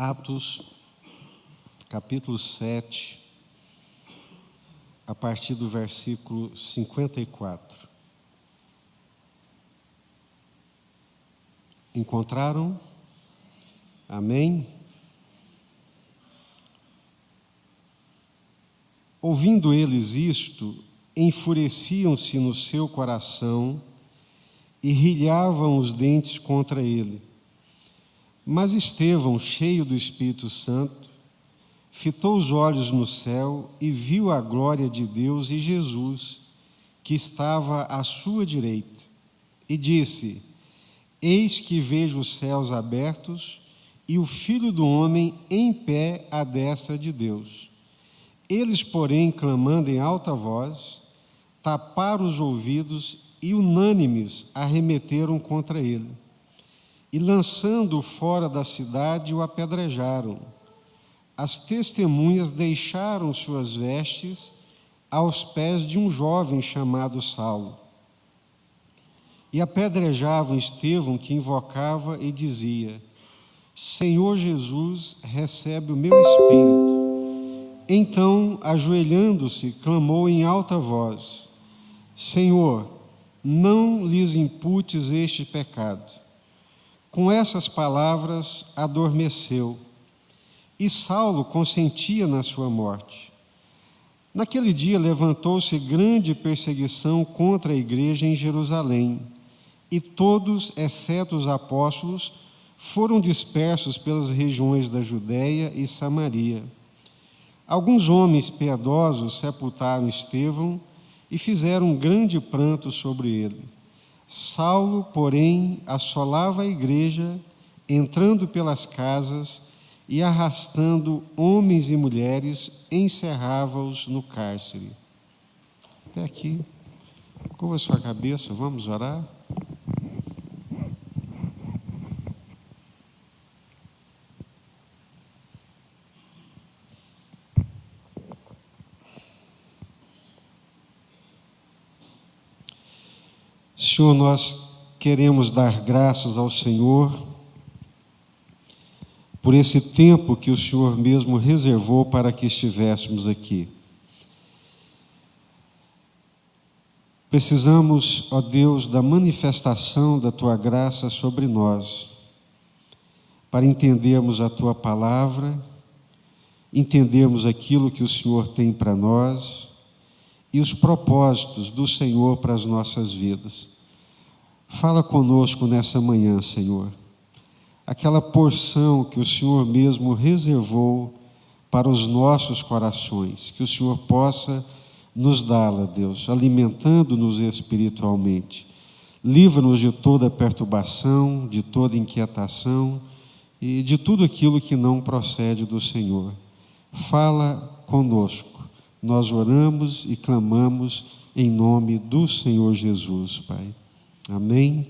Atos, capítulo 7, a partir do versículo 54. Encontraram? Amém? Ouvindo eles isto, enfureciam-se no seu coração e rilhavam os dentes contra ele. Mas Estevão, cheio do Espírito Santo, fitou os olhos no céu e viu a glória de Deus e Jesus, que estava à sua direita, e disse: Eis que vejo os céus abertos e o Filho do Homem em pé à destra de Deus. Eles, porém, clamando em alta voz, taparam os ouvidos e, unânimes, arremeteram contra ele. E, lançando-o fora da cidade, o apedrejaram. As testemunhas deixaram suas vestes aos pés de um jovem chamado Saulo. E apedrejavam Estevão, que invocava e dizia: Senhor Jesus, recebe o meu espírito. Então, ajoelhando-se, clamou em alta voz: Senhor, não lhes imputes este pecado. Com essas palavras, adormeceu, e Saulo consentia na sua morte. Naquele dia levantou-se grande perseguição contra a igreja em Jerusalém, e todos, exceto os apóstolos, foram dispersos pelas regiões da Judéia e Samaria. Alguns homens piedosos sepultaram Estevão e fizeram um grande pranto sobre ele. Saulo, porém, assolava a igreja, entrando pelas casas e arrastando homens e mulheres, encerrava-os no cárcere. Até aqui. Curva sua cabeça, vamos orar? Senhor, nós queremos dar graças ao Senhor por esse tempo que o Senhor mesmo reservou para que estivéssemos aqui. Precisamos, ó Deus, da manifestação da Tua graça sobre nós, para entendermos a Tua palavra, entendermos aquilo que o Senhor tem para nós e os propósitos do Senhor para as nossas vidas. Fala conosco nessa manhã, Senhor, aquela porção que o Senhor mesmo reservou para os nossos corações, que o Senhor possa nos dá-la, Deus, alimentando-nos espiritualmente. Livra-nos de toda perturbação, de toda inquietação e de tudo aquilo que não procede do Senhor. Fala conosco. Nós oramos e clamamos em nome do Senhor Jesus, Pai. Amém.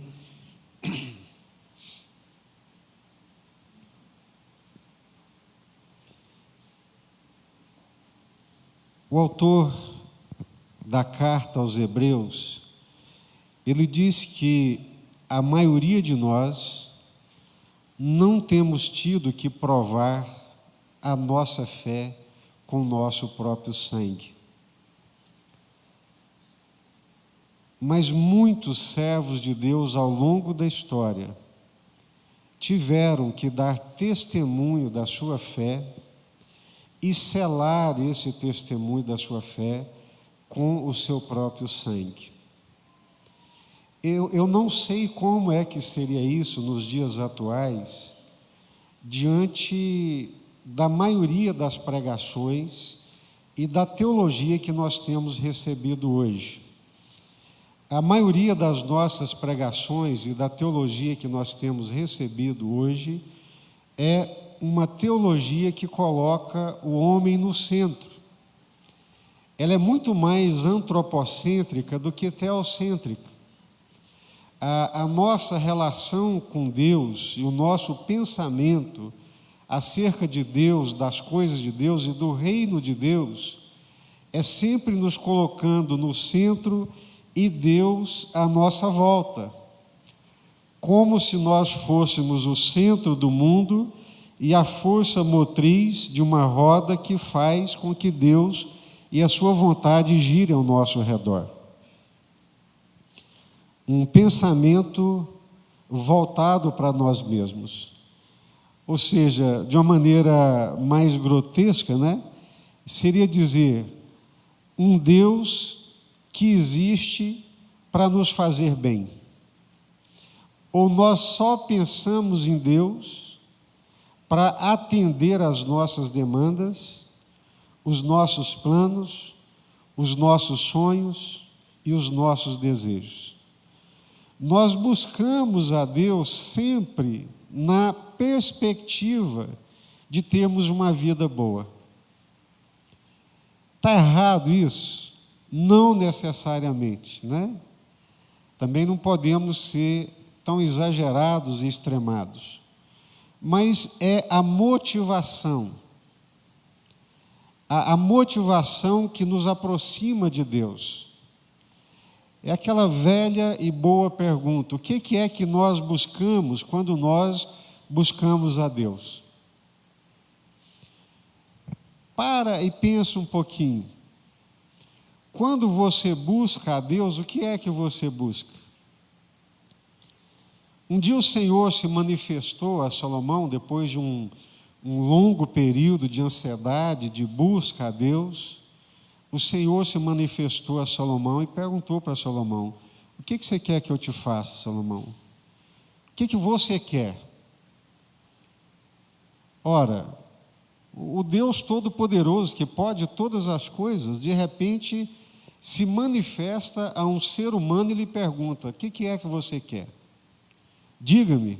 O autor da carta aos Hebreus, ele diz que a maioria de nós não temos tido que provar a nossa fé com o nosso próprio sangue. Mas muitos servos de Deus ao longo da história tiveram que dar testemunho da sua fé e selar esse testemunho da sua fé com o seu próprio sangue. Eu não sei como é que seria isso nos dias atuais, diante da maioria das pregações e da teologia que nós temos recebido hoje. A maioria das nossas pregações e da teologia que nós temos recebido hoje é uma teologia que coloca o homem no centro. Ela é muito mais antropocêntrica do que teocêntrica. A nossa relação com Deus e o nosso pensamento acerca de Deus, das coisas de Deus e do reino de Deus, é sempre nos colocando no centro e Deus à nossa volta, como se nós fôssemos o centro do mundo e a força motriz de uma roda que faz com que Deus e a sua vontade girem ao nosso redor. Um pensamento voltado para nós mesmos. Ou seja, de uma maneira mais grotesca, né? Seria dizer, um Deus que existe para nos fazer bem. Ou nós só pensamos em Deus para atender às nossas demandas, os nossos planos, os nossos sonhos e os nossos desejos. Nós buscamos a Deus sempre na perspectiva de termos uma vida boa. Está errado isso? Não necessariamente, né? Também não podemos ser tão exagerados e extremados. Mas é a motivação. A motivação que nos aproxima de Deus. É aquela velha e boa pergunta: o que é que nós buscamos quando nós buscamos a Deus? Para e pensa um pouquinho. Quando você busca a Deus, o que é que você busca? Um dia o Senhor se manifestou a Salomão, depois de um longo período de ansiedade, de busca a Deus. O Senhor se manifestou a Salomão e perguntou para Salomão: o que você quer que eu te faça, Salomão? O que você quer? Ora, o Deus Todo-Poderoso, que pode todas as coisas, de repente se manifesta a um ser humano e lhe pergunta: o que é que você quer? Diga-me,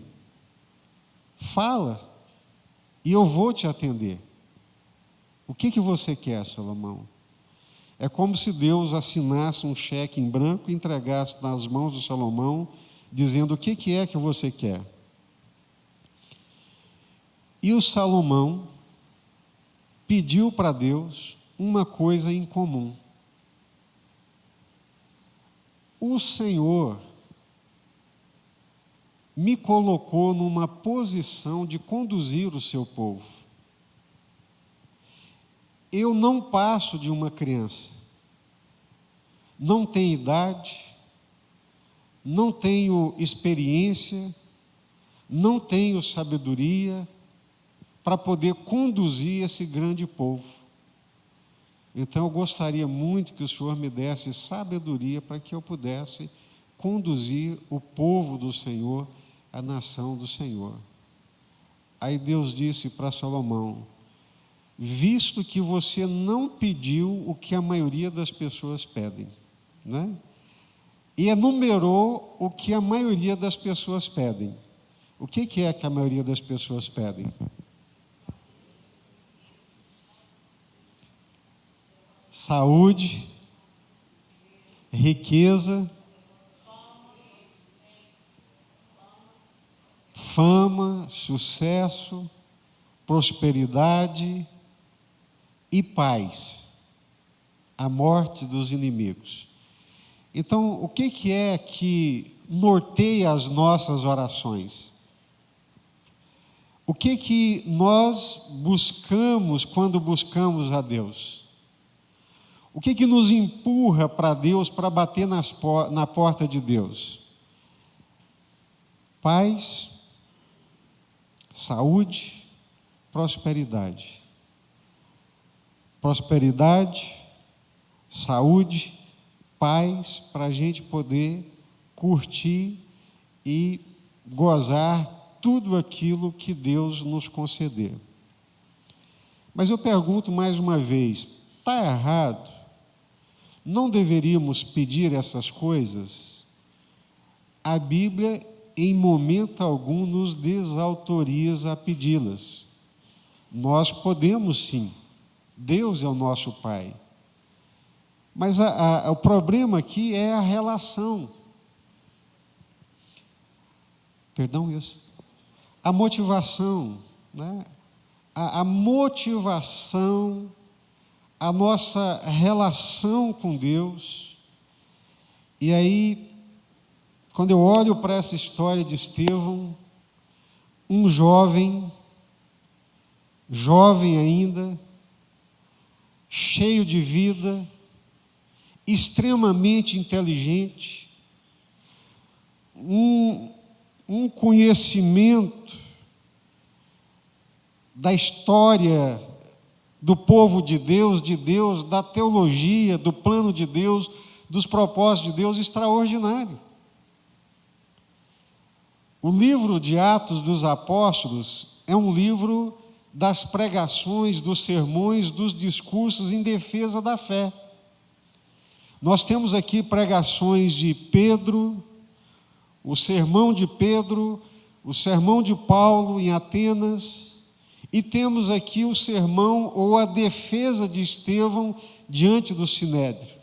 fala, e eu vou te atender. O que você quer, Salomão? É como se Deus assinasse um cheque em branco e entregasse nas mãos de Salomão, dizendo: o que é que você quer? E o Salomão pediu para Deus uma coisa em comum. O Senhor me colocou numa posição de conduzir o seu povo. Eu não passo de uma criança. Não tenho idade, não tenho experiência, não tenho sabedoria para poder conduzir esse grande povo. Então eu gostaria muito que o Senhor me desse sabedoria para que eu pudesse conduzir o povo do Senhor, a nação do Senhor. Aí Deus disse para Salomão: visto que você não pediu o que a maioria das pessoas pedem, né? E enumerou o que a maioria das pessoas pedem. O que é que a maioria das pessoas pedem? Saúde, riqueza, fama, sucesso, prosperidade e paz, a morte dos inimigos. Então, o que é que norteia as nossas orações? O que nós buscamos quando buscamos a Deus? O que nos empurra para Deus, para bater na porta de Deus? Paz, saúde, prosperidade. Prosperidade, saúde, paz, para a gente poder curtir e gozar tudo aquilo que Deus nos conceder. Mas eu pergunto mais uma vez: está errado? Não deveríamos pedir essas coisas? A Bíblia, em momento algum, nos desautoriza a pedi-las. Nós podemos sim, Deus é o nosso Pai. Mas o problema aqui é a relação. Perdão, isso. A motivação, né? A motivação, a nossa relação com Deus. E aí, quando eu olho para essa história de Estevão, um jovem jovem ainda, cheio de vida, extremamente inteligente, um conhecimento da história do povo de Deus, da teologia, do plano de Deus, dos propósitos de Deus, extraordinário. O livro de Atos dos Apóstolos é um livro das pregações, dos sermões, dos discursos em defesa da fé. Nós temos aqui pregações de Pedro, o sermão de Pedro, o sermão de Paulo em Atenas, e temos aqui o sermão ou a defesa de Estevão diante do Sinédrio.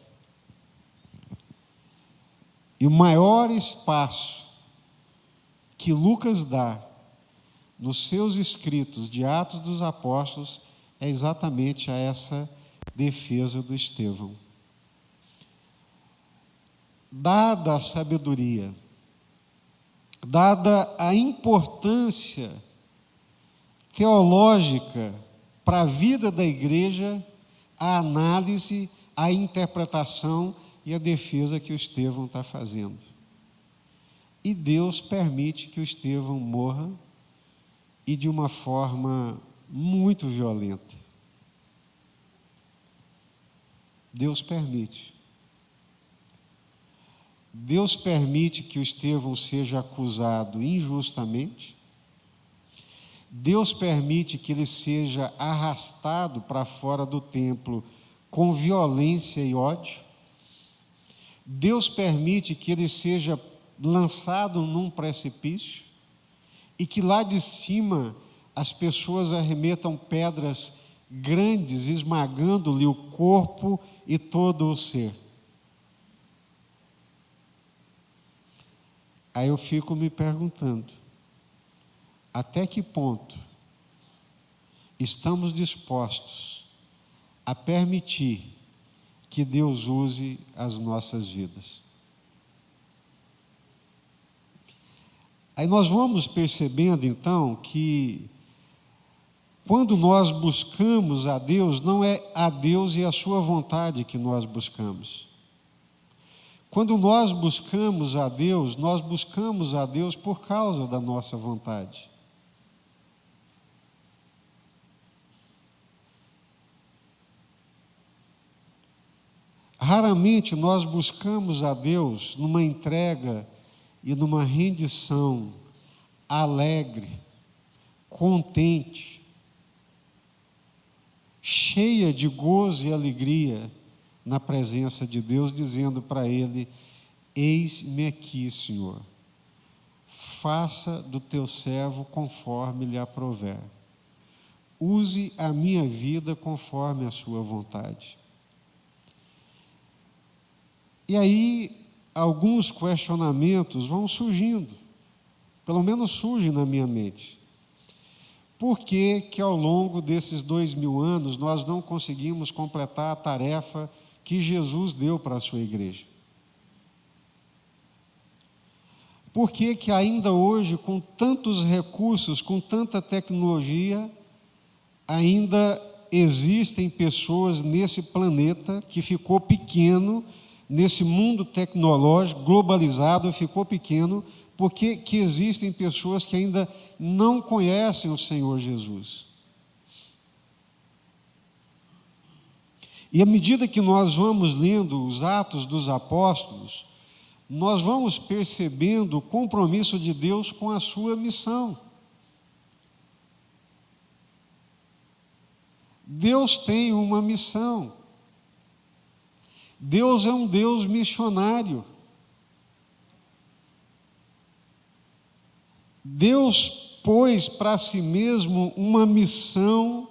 E o maior espaço que Lucas dá nos seus escritos de Atos dos Apóstolos é exatamente a essa defesa do Estevão. Dada a sabedoria, dada a importância teológica para a vida da igreja, a análise, a interpretação e a defesa que o Estevão está fazendo. E Deus permite que o Estevão morra, e de uma forma muito violenta. Deus permite. Deus permite que o Estevão seja acusado injustamente. Deus permite que ele seja arrastado para fora do templo com violência e ódio. Deus permite que ele seja lançado num precipício e que lá de cima as pessoas arremetam pedras grandes, esmagando-lhe o corpo e todo o ser. Aí eu fico me perguntando, até que ponto estamos dispostos a permitir que Deus use as nossas vidas? Aí nós vamos percebendo então que quando nós buscamos a Deus, não é a Deus e a sua vontade que nós buscamos. Quando nós buscamos a Deus por causa da nossa vontade. Raramente nós buscamos a Deus numa entrega e numa rendição alegre, contente, cheia de gozo e alegria na presença de Deus, dizendo para Ele: eis-me aqui, Senhor, faça do teu servo conforme lhe aprouver, use a minha vida conforme a sua vontade. E aí, alguns questionamentos vão surgindo, pelo menos surgem na minha mente. Por que que ao longo desses 2000 anos nós não conseguimos completar a tarefa que Jesus deu para a sua igreja? Por que que ainda hoje, com tantos recursos, com tanta tecnologia, ainda existem pessoas nesse planeta que ficou pequeno, nesse mundo tecnológico, globalizado, ficou pequeno, porque que existem pessoas que ainda não conhecem o Senhor Jesus. E à medida que nós vamos lendo os Atos dos Apóstolos, nós vamos percebendo o compromisso de Deus com a sua missão. Deus tem uma missão. Deus é um Deus missionário. Deus pôs para si mesmo uma missão,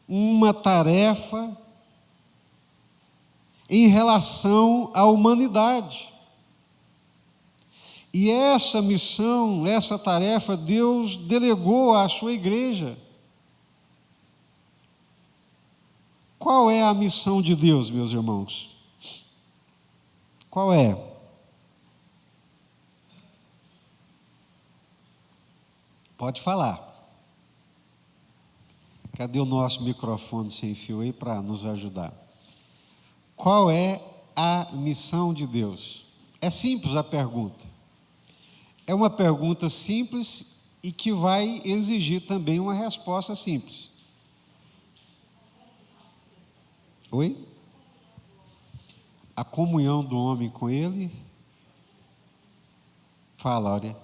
uma tarefa em relação à humanidade. E essa missão, essa tarefa, Deus delegou à sua igreja. Qual é a missão de Deus, meus irmãos? Qual é? Pode falar. Cadê o nosso microfone sem fio aí para nos ajudar? Qual é a missão de Deus? É simples a pergunta. É uma pergunta simples e que vai exigir também uma resposta simples. Oi? A comunhão do homem com Ele. Fala, Áurea.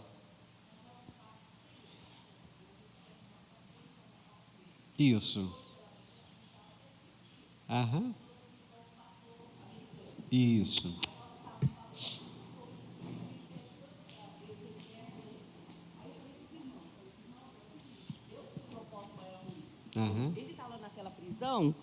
Isso. Aham. Isso. Aham. Ele está lá naquela prisão,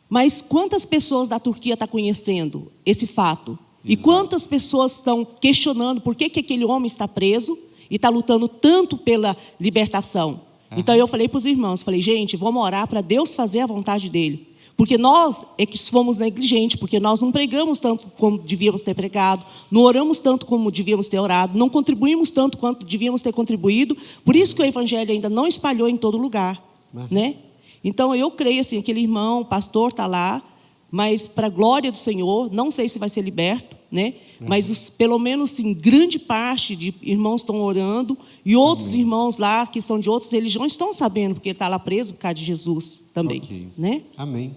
mas quantas pessoas da Turquia estão conhecendo esse fato? E Exato. quantas pessoas estão questionando por que aquele homem está preso e está lutando tanto pela libertação? Então eu falei para os irmãos, falei, gente, vamos orar para Deus fazer a vontade dele. Porque nós é que fomos negligentes, porque nós não pregamos tanto como devíamos ter pregado, não oramos tanto como devíamos ter orado, não contribuímos tanto quanto devíamos ter contribuído, por isso que o evangelho ainda não espalhou em todo lugar, né? Então eu creio assim, aquele irmão, o pastor está lá, mas para a glória do Senhor, não sei se vai ser liberto, né? Mas pelo menos sim, grande parte de irmãos estão orando e outros irmãos lá que são de outras religiões estão sabendo porque ele está lá preso por causa de Jesus também, Ok. né? Amém.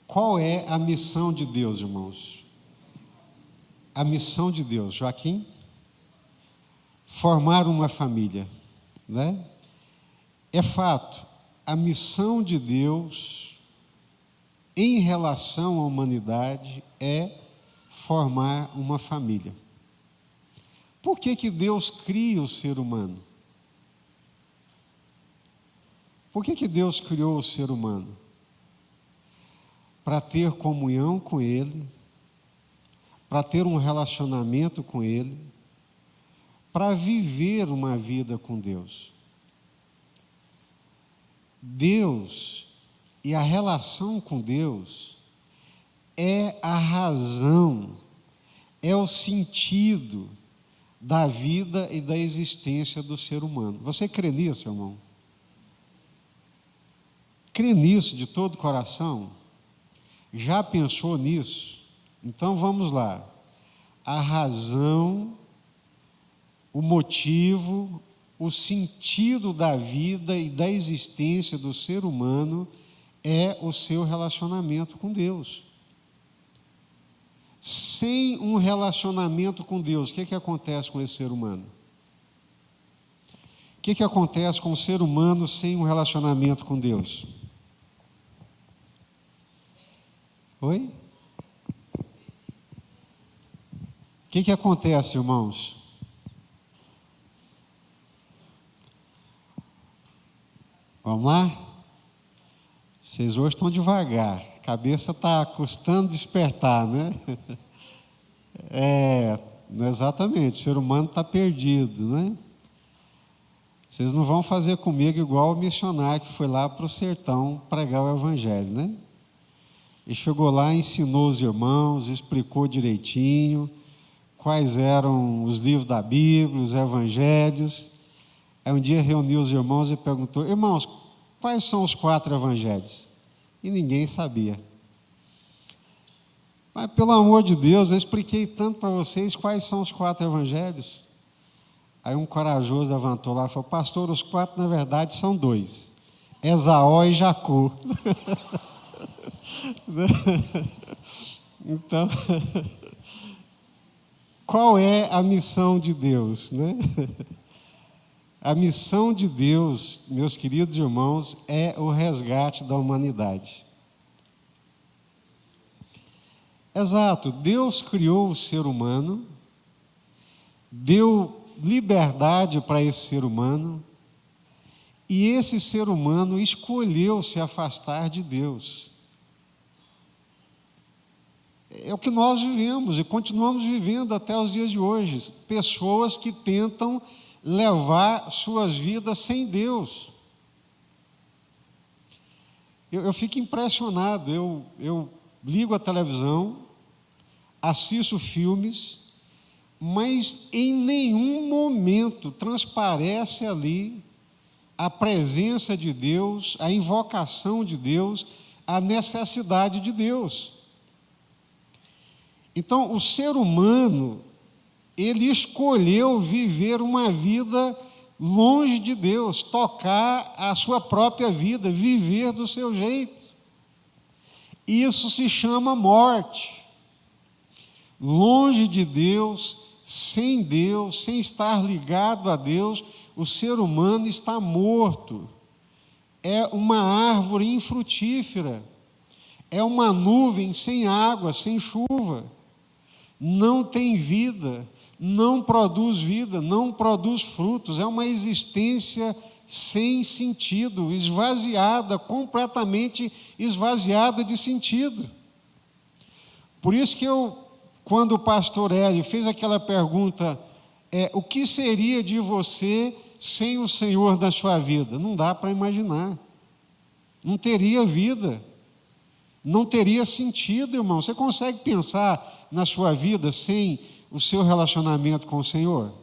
Qual é a missão de Deus, irmãos? A missão de Deus, Joaquim? Formar uma família, né? É fato, a missão de Deus em relação à humanidade é formar uma família. Por que Deus cria o ser humano? Por que Deus criou o ser humano? Para ter comunhão com Ele, para ter um relacionamento com Ele, para viver uma vida com Deus. Deus e a relação com Deus é a razão, é o sentido da vida e da existência do ser humano. Você crê nisso, irmão? Crê nisso de todo o coração? Já pensou nisso? Então vamos lá. A razão, o motivo, o sentido da vida e da existência do ser humano é o seu relacionamento com Deus. Sem um relacionamento com Deus, o que acontece com esse ser humano? O que acontece com o ser humano sem um relacionamento com Deus? Oi? O que acontece, irmãos? Vamos lá? Vocês hoje estão devagar, a cabeça está custando despertar, né? Exatamente, o ser humano está perdido, né? Vocês não vão fazer comigo igual o missionário que foi lá para o sertão pregar o evangelho, né? E chegou lá, ensinou os irmãos, explicou direitinho quais eram os livros da Bíblia, os evangelhos. Aí um dia reuniu os irmãos e perguntou, irmãos, quais são os 4 evangelhos? E ninguém sabia. Mas, pelo amor de Deus, eu expliquei tanto para vocês quais são os 4 evangelhos. Aí um corajoso levantou lá e falou, pastor, os 4 na verdade são 2. Esaú e Jacó. Então, qual é a missão de Deus, né? A missão de Deus, meus queridos irmãos, é o resgate da humanidade. Exato, Deus criou o ser humano, deu liberdade para esse ser humano, e esse ser humano escolheu se afastar de Deus. É o que nós vivemos e continuamos vivendo até os dias de hoje. Pessoas que tentam levar suas vidas sem Deus. Eu fico impressionado, eu ligo a televisão, assisto filmes, mas em nenhum momento transparece ali a presença de Deus, a invocação de Deus, a necessidade de Deus. Então, o ser humano, ele escolheu viver uma vida longe de Deus, tocar a sua própria vida, viver do seu jeito. Isso se chama morte. Longe de Deus, sem estar ligado a Deus, o ser humano está morto. É uma árvore infrutífera. É uma nuvem sem água, sem chuva. Não tem vida, não produz frutos. É uma existência sem sentido, esvaziada, completamente esvaziada de sentido. Por isso que quando o pastor Hélio fez aquela pergunta, o que seria de você sem o Senhor na sua vida? Não dá para imaginar. Não teria vida. Não teria sentido, irmão. Você consegue pensar na sua vida sem o seu relacionamento com o Senhor?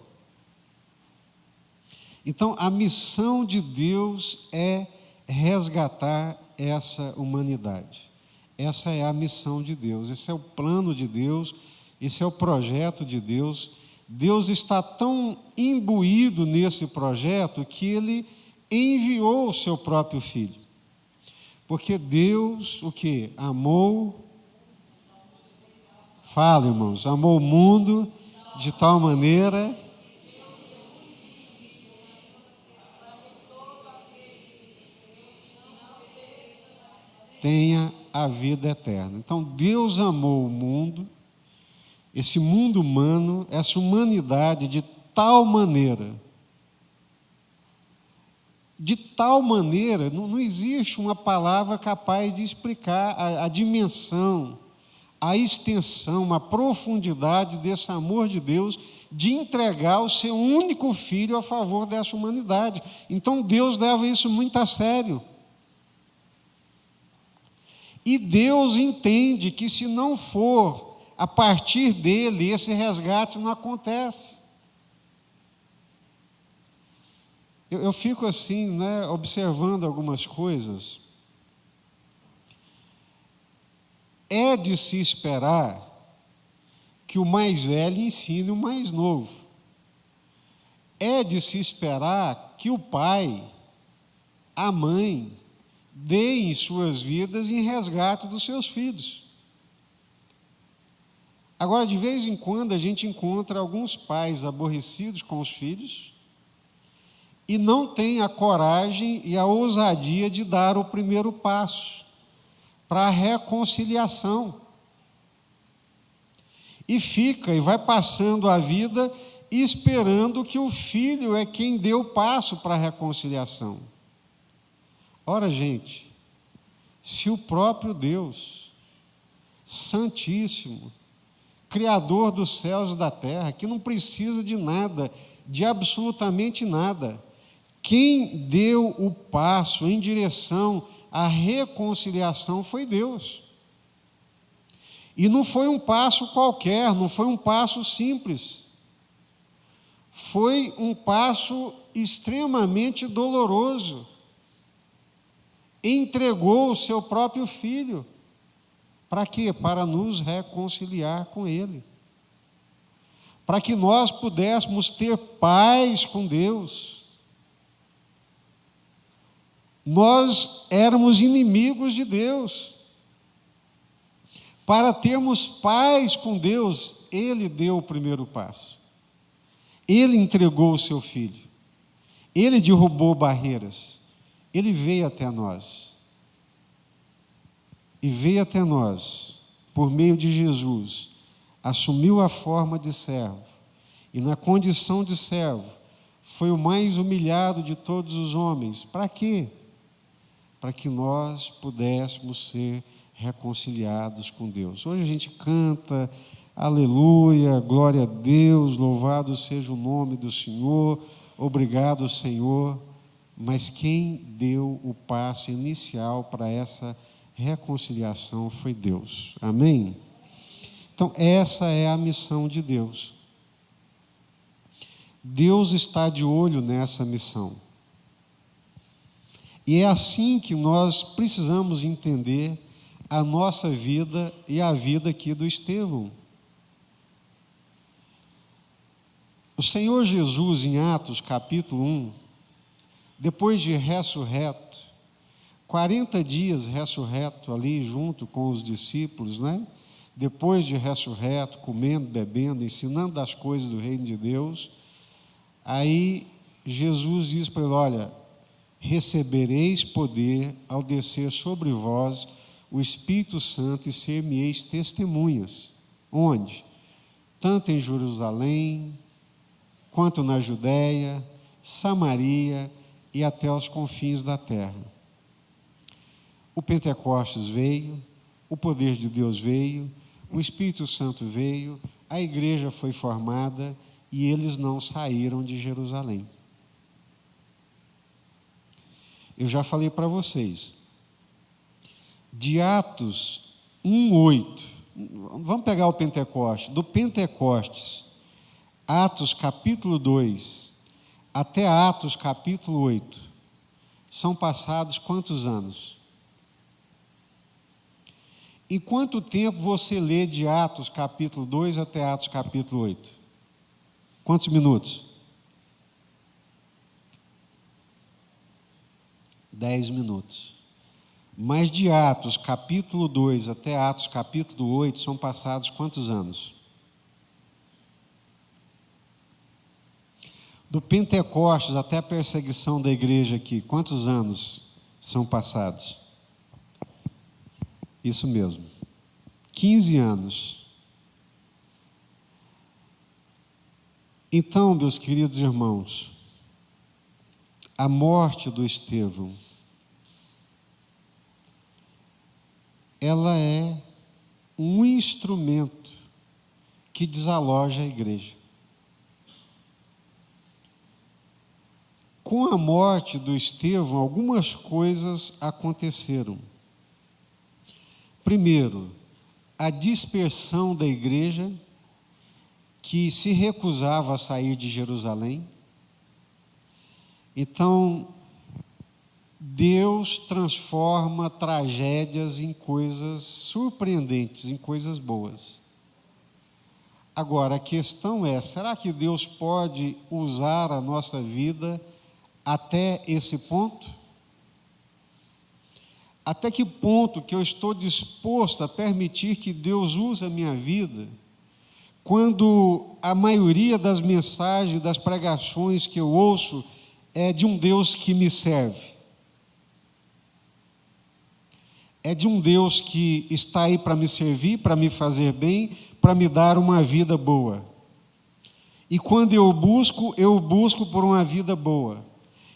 Então, a missão de Deus é resgatar essa humanidade. Essa é a missão de Deus, esse é o plano de Deus, esse é o projeto de Deus. Deus está tão imbuído nesse projeto que Ele enviou o seu próprio Filho. Porque Deus, o quê? Fala, irmãos, amou o mundo de tal maneira tenha a vida eterna. Então, Deus amou o mundo, esse mundo humano, essa humanidade de tal maneira, não existe uma palavra capaz de explicar a dimensão, a extensão, a profundidade desse amor de Deus, de entregar o seu único filho a favor dessa humanidade. Então, Deus leva isso muito a sério. E Deus entende que se não for a partir dele, esse resgate não acontece. Eu fico assim, observando algumas coisas. É de se esperar que o mais velho ensine o mais novo. É de se esperar que o pai, a mãe, deem suas vidas em resgate dos seus filhos. Agora, de vez em quando, a gente encontra alguns pais aborrecidos com os filhos e não têm a coragem e a ousadia de dar o primeiro passo para a reconciliação. E vai passando a vida esperando que o filho é quem dê o passo para a reconciliação. Ora, gente, se o próprio Deus, Santíssimo, Criador dos céus e da terra, que não precisa de nada, de absolutamente nada, quem deu o passo em direção à reconciliação foi Deus. E não foi um passo qualquer, não foi um passo simples. Foi um passo extremamente doloroso. Entregou o seu próprio filho. Para quê? Para nos reconciliar com Ele. Para que nós pudéssemos ter paz com Deus. Nós éramos inimigos de Deus. Para termos paz com Deus, Ele deu o primeiro passo. Ele entregou o seu filho. Ele derrubou barreiras. Ele veio até nós. E veio até nós, por meio de Jesus, assumiu a forma de servo. E na condição de servo, foi o mais humilhado de todos os homens. Para quê? Para que nós pudéssemos ser reconciliados com Deus. Hoje a gente canta, aleluia, glória a Deus, louvado seja o nome do Senhor, obrigado, Senhor. Mas quem deu o passo inicial para essa reconciliação foi Deus. Amém? Então, essa é a missão de Deus. Deus está de olho nessa missão. E é assim que nós precisamos entender a nossa vida e a vida aqui do Estevão. O Senhor Jesus, em Atos, capítulo 1, depois de ressurreto, 40 dias ressurreto ali junto com os discípulos, né? Depois de ressurreto, comendo, bebendo, ensinando das coisas do reino de Deus, aí Jesus diz para ele: olha, recebereis poder ao descer sobre vós o Espírito Santo e ser-me-eis testemunhas. Onde? Tanto em Jerusalém, quanto na Judéia, Samaria e até os confins da terra. O Pentecostes veio, o poder de Deus veio, o Espírito Santo veio, a igreja foi formada e eles não saíram de Jerusalém. Eu já falei para vocês, de Atos 1:8, vamos pegar o Pentecostes, do Pentecostes, Atos capítulo 2, até Atos capítulo 8, são passados quantos anos? Em quanto tempo você lê de Atos capítulo 2 até Atos capítulo 8? Quantos minutos? 10 minutos. Mas de Atos capítulo 2 até Atos capítulo 8 são passados quantos anos? Do Pentecostes até a perseguição da igreja aqui, quantos anos são passados? Isso mesmo, 15 anos. Então, meus queridos irmãos, a morte do Estevão, ela é um instrumento que desaloja a igreja. Com a morte do Estevão, algumas coisas aconteceram. Primeiro, a dispersão da igreja, que se recusava a sair de Jerusalém. Então, Deus transforma tragédias em coisas surpreendentes, em coisas boas. Agora, a questão é, será que Deus pode usar a nossa vida até esse ponto? Até que ponto que eu estou disposto a permitir que Deus use a minha vida, quando a maioria das mensagens, das pregações que eu ouço é de um Deus que me serve? É de um Deus que está aí para me servir, para me fazer bem, para me dar uma vida boa. E quando eu busco por uma vida boa.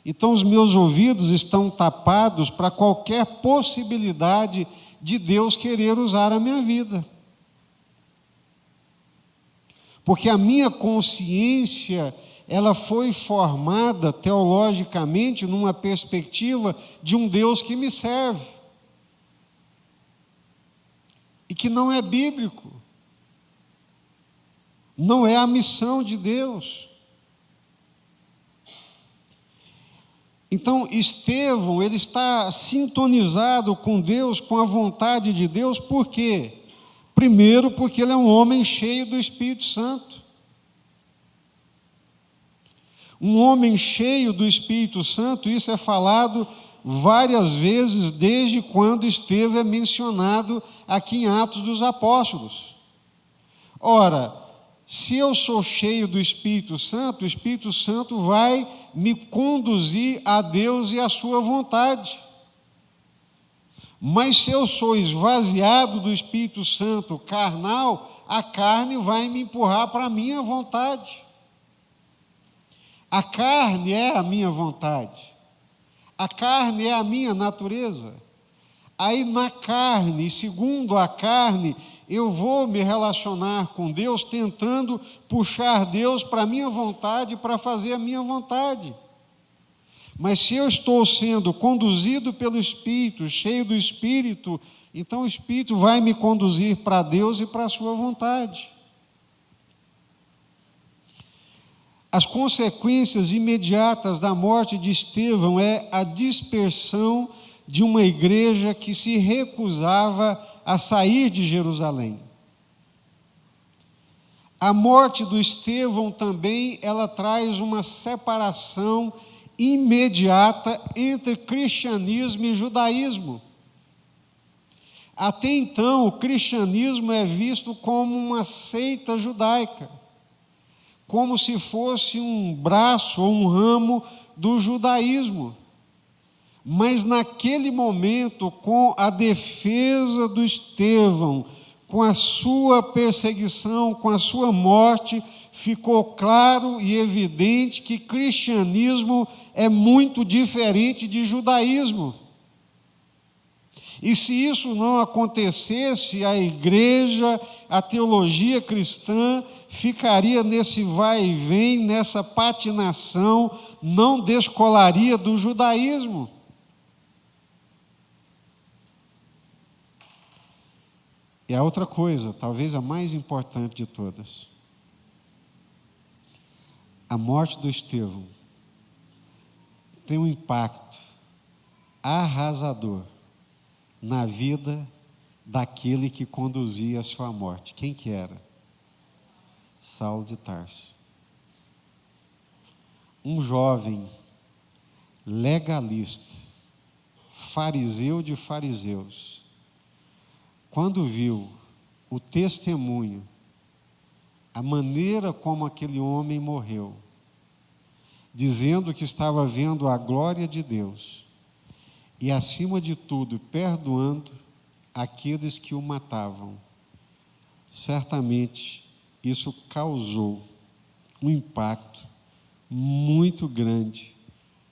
Então os meus ouvidos estão tapados para qualquer possibilidade de Deus querer usar a minha vida. Porque a minha consciência, ela foi formada teologicamente numa perspectiva de um Deus que me serve. E que não é bíblico. Não é a missão de Deus. Então, Estevão, ele está sintonizado com Deus, com a vontade de Deus, por quê? Primeiro, porque ele é um homem cheio do Espírito Santo. Um homem cheio do Espírito Santo, isso é falado várias vezes desde quando Estevão é mencionado aqui em Atos dos Apóstolos. Ora, se eu sou cheio do Espírito Santo, o Espírito Santo vai me conduzir a Deus e a sua vontade. Mas se eu sou esvaziado do Espírito Santo, carnal, a carne vai me empurrar para a minha vontade. A carne é a minha vontade. A carne é a minha natureza. Aí na carne, segundo a carne, eu vou me relacionar com Deus tentando puxar Deus para a minha vontade, para fazer a minha vontade. Mas se eu estou sendo conduzido pelo Espírito, cheio do Espírito, então o Espírito vai me conduzir para Deus e para a sua vontade. As consequências imediatas da morte de Estevão é a dispersão de uma igreja que se recusava a sair de Jerusalém. A morte do Estevão também, ela traz uma separação imediata entre cristianismo e judaísmo. Até então, o cristianismo é visto como uma seita judaica, como se fosse um braço ou um ramo do judaísmo. Mas naquele momento, com a defesa do Estevão, com a sua perseguição, com a sua morte, ficou claro e evidente que cristianismo é muito diferente de judaísmo. E se isso não acontecesse, a igreja, a teologia cristã, ficaria nesse vai e vem, nessa patinação, não descolaria do judaísmo. E a outra coisa, talvez a mais importante de todas, a morte do Estevão tem um impacto arrasador na vida daquele que conduzia a sua morte. Quem que era? Saulo de Tarso. Um jovem legalista, fariseu de fariseus, quando viu o testemunho, a maneira como aquele homem morreu, dizendo que estava vendo a glória de Deus, e, acima de tudo, perdoando aqueles que o matavam, certamente isso causou um impacto muito grande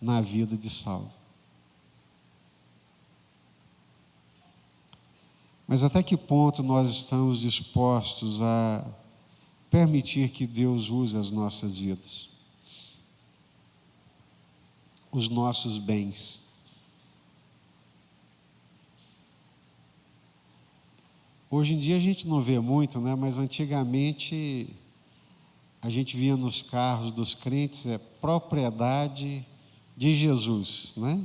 na vida de Saulo. Mas até que ponto nós estamos dispostos a permitir que Deus use as nossas vidas, os nossos bens? Hoje em dia a gente não vê muito, né? Mas antigamente a gente via nos carros dos crentes, propriedade de Jesus, né?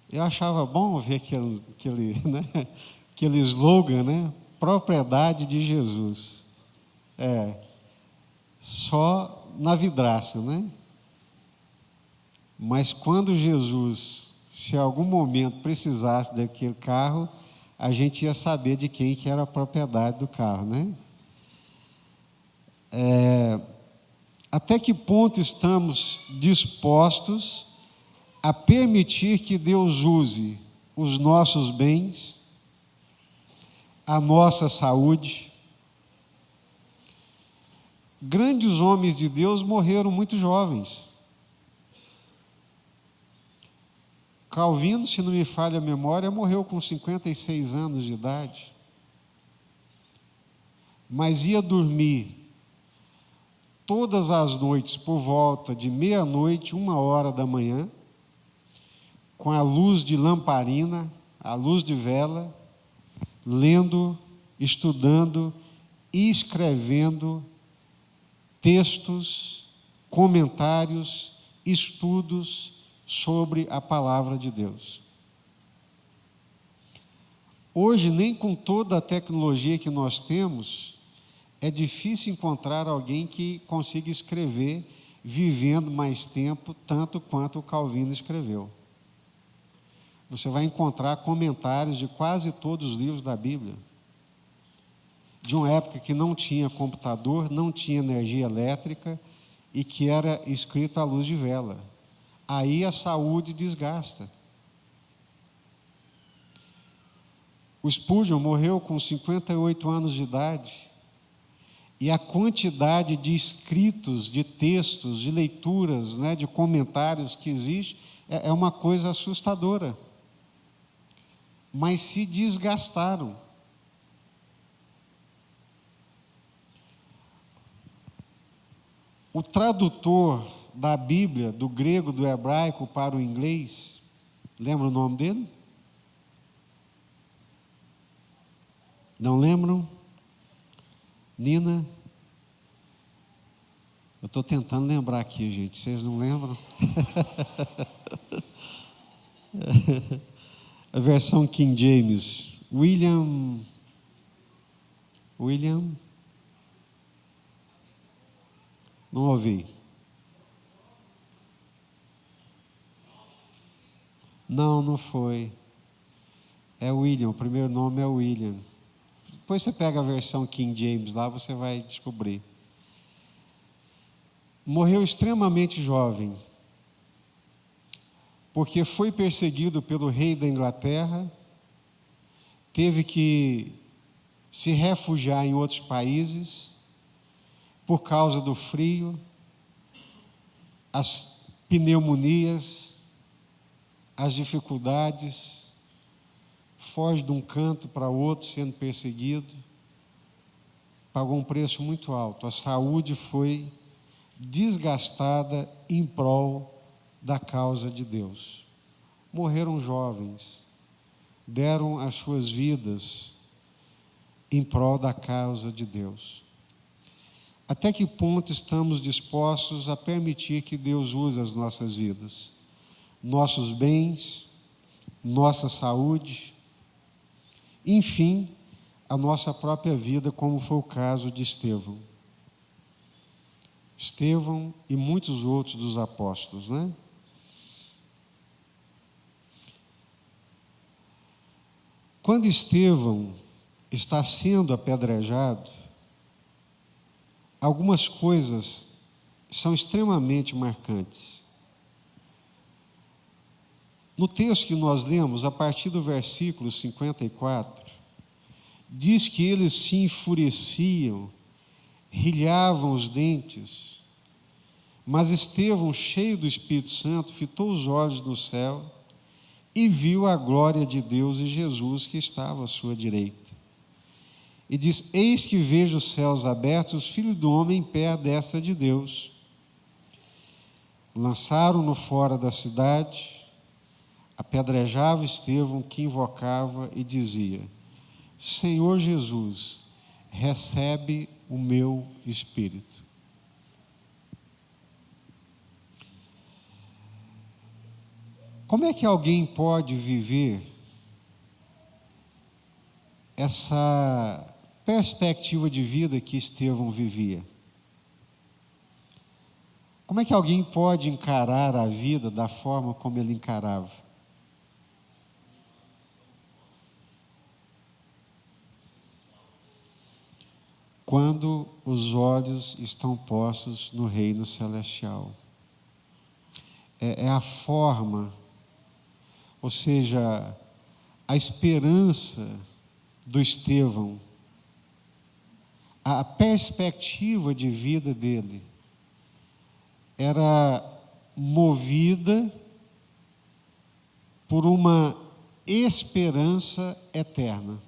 Eu achava bom ver aquele slogan, né? Propriedade de Jesus. Só na vidraça, né? Mas quando Jesus, se em algum momento precisasse daquele carro, a gente ia saber de quem que era a propriedade do carro, né? Até que ponto estamos dispostos a permitir que Deus use os nossos bens, a nossa saúde? Grandes homens de Deus morreram muito jovens. Calvino, se não me falha a memória, morreu com 56 anos de idade. Mas ia dormir todas as noites por volta de meia-noite, 1h da manhã, com a luz de lamparina, a luz de vela, lendo, estudando e escrevendo textos, comentários, estudos sobre a palavra de Deus. Hoje, nem com toda a tecnologia que nós temos, é difícil encontrar alguém que consiga escrever vivendo mais tempo, tanto quanto o Calvino escreveu. Você vai encontrar comentários de quase todos os livros da Bíblia, de uma época que não tinha computador, não tinha energia elétrica e que era escrito à luz de vela. Aí a saúde desgasta. O Spurgeon morreu com 58 anos de idade. E a quantidade de escritos, de textos, de leituras, né, de comentários que existe, é uma coisa assustadora. Mas se desgastaram. O tradutor da Bíblia, do grego, do hebraico para o inglês, lembra o nome dele? Não lembram? Nina? Eu estou tentando lembrar aqui, gente. Vocês não lembram? A versão King James. William. Não ouvi. Não foi. É William, o primeiro nome é William. Depois você pega a versão King James lá, você vai descobrir. Morreu extremamente jovem, porque foi perseguido pelo rei da Inglaterra, teve que se refugiar em outros países por causa do frio, as pneumonias, as dificuldades, foge de um canto para outro sendo perseguido, pagou um preço muito alto. A saúde foi desgastada em prol da causa de Deus. Morreram jovens, deram as suas vidas em prol da causa de Deus. Até que ponto estamos dispostos a permitir que Deus use as nossas vidas, nossos bens, nossa saúde, enfim, a nossa própria vida, como foi o caso de Estevão. Estevão e muitos outros dos apóstolos, né? Quando Estevão está sendo apedrejado, algumas coisas são extremamente marcantes. No texto que nós lemos, a partir do versículo 54, diz que eles se enfureciam, rilhavam os dentes, mas Estevão, cheio do Espírito Santo, fitou os olhos no céu e viu a glória de Deus e Jesus que estava à sua direita. E diz: eis que vejo os céus abertos, o Filho do Homem em pé à destra de Deus. Lançaram-no fora da cidade, apedrejava Estevão, que invocava e dizia: Senhor Jesus, recebe o meu espírito. Como é que alguém pode viver essa perspectiva de vida que Estevão vivia? Como é que alguém pode encarar a vida da forma como ele encarava? Quando os olhos estão postos no reino celestial. É a forma, ou seja, a esperança do Estevão, a perspectiva de vida dele era movida por uma esperança eterna.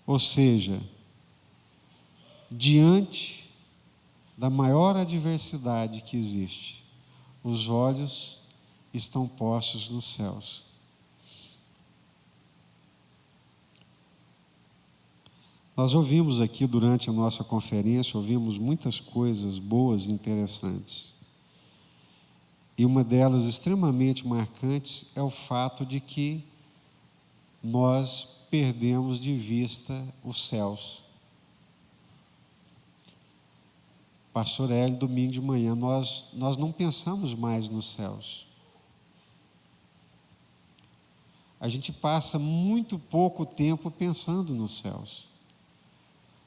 Ou seja, diante da maior adversidade que existe, os olhos estão postos nos céus. Nós ouvimos aqui durante a nossa conferência, ouvimos muitas coisas boas e interessantes. E uma delas extremamente marcantes é o fato de que nós perdemos de vista os céus. Pastor Hélio, domingo de manhã, nós não pensamos mais nos céus. A gente passa muito pouco tempo pensando nos céus.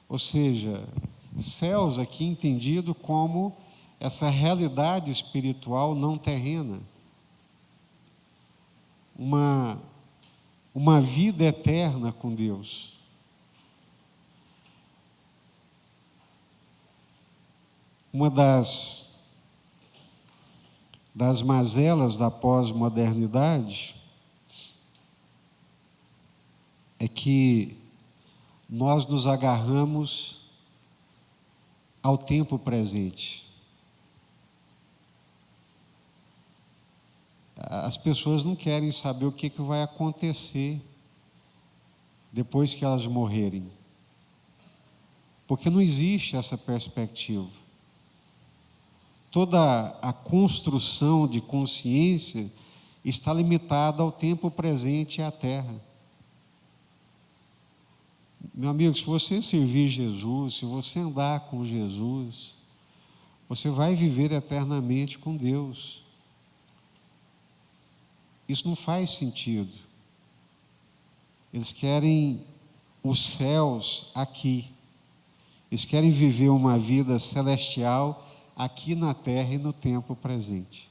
Ou seja, céus aqui entendido como essa realidade espiritual não terrena. Uma vida eterna com Deus. Uma das mazelas da pós-modernidade é que nós nos agarramos ao tempo presente. As pessoas não querem saber o que vai acontecer depois que elas morrerem, porque não existe essa perspectiva. toda a construção de consciência está limitada ao tempo presente e à terra. Meu amigo, se você servir Jesus, se você andar com Jesus, você vai viver eternamente com Deus. Isso não faz sentido. Eles querem os céus aqui. Eles querem viver uma vida celestial aqui na terra e no tempo presente.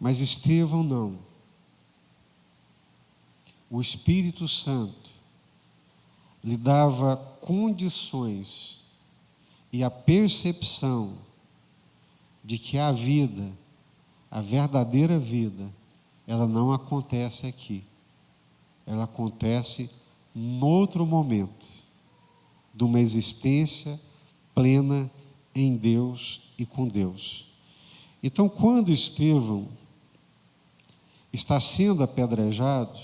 Mas Estevão não. O Espírito Santo lhe dava condições e a percepção de que a vida, a verdadeira vida, ela não acontece aqui. Ela acontece noutro momento, de uma existência plena em Deus e com Deus. Então, quando Estevão está sendo apedrejado,